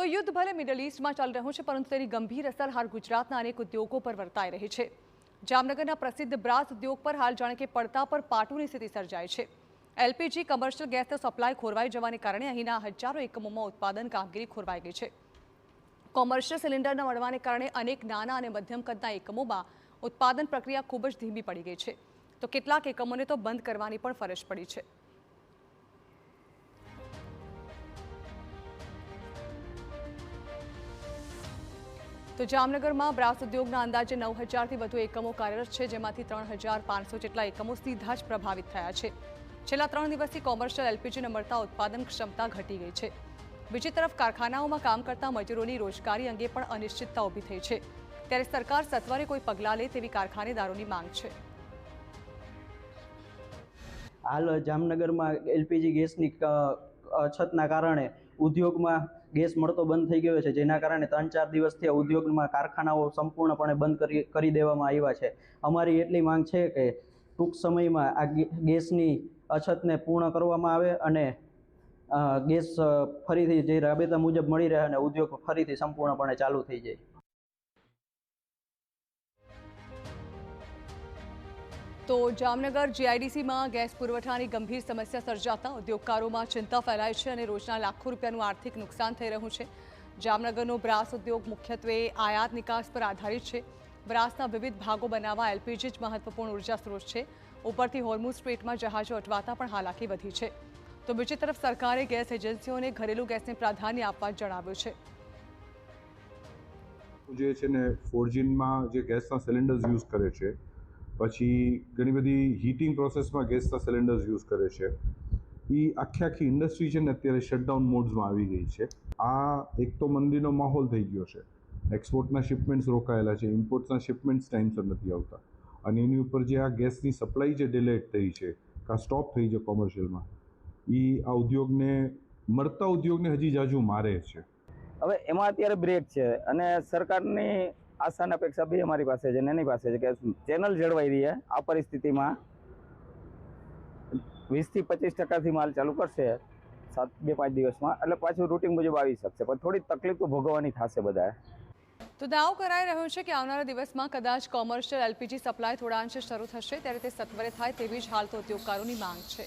તો યુદ્ધ ભલે મિડલ ઈસ્ટમાં ચાલી રહ્યું છે, પરંતુ તેની ગંભીર અસર હાલ ગુજરાતના અનેક ઉદ્યોગો પર વર્તાઈ રહી છે। જામનગરના પ્રસિદ્ધ બ્રાસ ઉદ્યોગ પર હાલ જાણે કે પડતા પર પાટુની સ્થિતિ સર્જાઈ છે। એલપીજી કમર્શિયલ ગેસનો સપ્લાય ખોરવાઈ જવાને કારણે અહીંના હજારો એકમોમાં ઉત્પાદન કામગીરી ખોરવાઈ ગઈ છે। કોમર્શિયલ સિલિન્ડર ન મળવાને કારણે અનેક નાના અને મધ્યમ કદના એકમોમાં ઉત્પાદન પ્રક્રિયા ખૂબ જ ધીમી પડી ગઈ છે, તો કેટલાક એકમોને તો બંધ કરવાની પણ ફરજ પડી છે। તો જામનગરમાં બ્રાસ ઉદ્યોગના અંદાજે 9000થી વધુ એકમો કાર્યરત છે, જેમાંથી 3500 જેટલા એકમો સીધા જ પ્રભાવિત થયા છે। છેલ્લા 3 દિવસથી કોમર્શિયલ એલપીજી ન મળતા ઉત્પાદન ક્ષમતા ઘટી ગઈ છે। બીજી તરફ કારખાનાઓમાં કામ કરતા મજૂરોની રોજગારી અંગે પણ અનિશ્ચિતતા ઊભી થઈ છે, ત્યારે સરકાર સત્વરે કોઈ પગલાં લે તેવી કારખાનેદારોની માંગ છે। હાલ જામનગરમાં એલપીજી ગેસની અછતના કારણે ઉદ્યોગમાં ગેસ મળતો બંધ થઈ ગયો છે, જેના કારણે 3-4 દિવસથી ઉદ્યોગમાં કારખાનાઓ સંપૂર્ણપણે બંધ કરી દેવામાં આવ્યા છે। અમારી એટલી માંગ છે કે ટૂંક સમયમાં આ ગેસની અછતને પૂર્ણ કરવામાં આવે અને ગેસ ફરીથી જે રાબેતા મુજબ મળી રહે અને ઉદ્યોગ ફરીથી સંપૂર્ણપણે ચાલુ થઈ જાય। તો જામનગર જીઆઈડીસીમાં ગેસ પુરવઠાની ગંભીર સમસ્યા સર્જાતા ઉદ્યોગકારોમાં ચિંતા ફેલાય છે અને રોજના લાખો રૂપિયાનું આર્થિક નુકસાન થઈ રહ્યું છે। જામનગરનો બ્રાસ ઉદ્યોગ મુખ્યત્વે આયાત નિકાસ પર આધારિત છે। બ્રાસના વિવિધ ભાગો બનાવવા એલપીજી જ મહત્વપૂર્ણ ઉર્જા સ્ત્રોત છે। ઉપરથી હોર્મુઝ સ્ટ્રેટમાં જહાજો અટવાતા પણ હાલાકી વધી છે। તો બીજી તરફ સરકારે ગેસ એજન્સીઓને ઘરેલું ગેસને પ્રાધાન્ય આપવા જણાવ્યું છે। જે છે ને ફોર્જિનમાં જે ગેસના સિલિન્ડર્સ યુઝ કરે છે, પછી ઘણી બધી હીટિંગ પ્રોસેસમાં ગેસના સિલિન્ડર્સ યુઝ કરે છે, એ આખી ઇન્ડસ્ટ્રી છે ને અત્યારે શટડાઉન મોડ્સમાં આવી ગઈ છે। આ એક તો મંદીનો માહોલ થઈ ગયો છે, એક્સપોર્ટના શિપમેન્ટ્સ રોકાયેલા છે, ઇમ્પોર્ટ્સના શિપમેન્ટ્સ ટાઈમસર નથી આવતા, અને એની ઉપર જે આ ગેસની સપ્લાય જે ડિલેડ થઈ છે, કાં સ્ટોપ થઈ છે કોમર્શિયલમાં, એ આ ઉદ્યોગને મળતા ઉદ્યોગને હજી જાજુ મારે છે। હવે એમાં અત્યારે બ્રેક છે અને સરકારની આશા અને અપેક્ષા બે અમારી પાસે છે, એની પાસે છે કે ચેનલ જળવાઈ રહી છે। આ પરિસ્થિતિમાં 20-25% માલ ચાલુ કરશે 2-5 દિવસમાં, એટલે પાછું રૂટિન મુજબ આવી શકશે, પણ થોડી તકલીફ તો ભોગવવાની થશે બધાએ। તો દાવો કરાઈ રહ્યો છે કે આવનારા દિવસમાં કદાચ કોમર્શિયલ એલપીજી સપ્લાય થોડા અંશે શરૂ થશે, ત્યારે તે સત્વરે થાય તેવી જ હાલ તો ઉદ્યોગકારોની માંગ છે।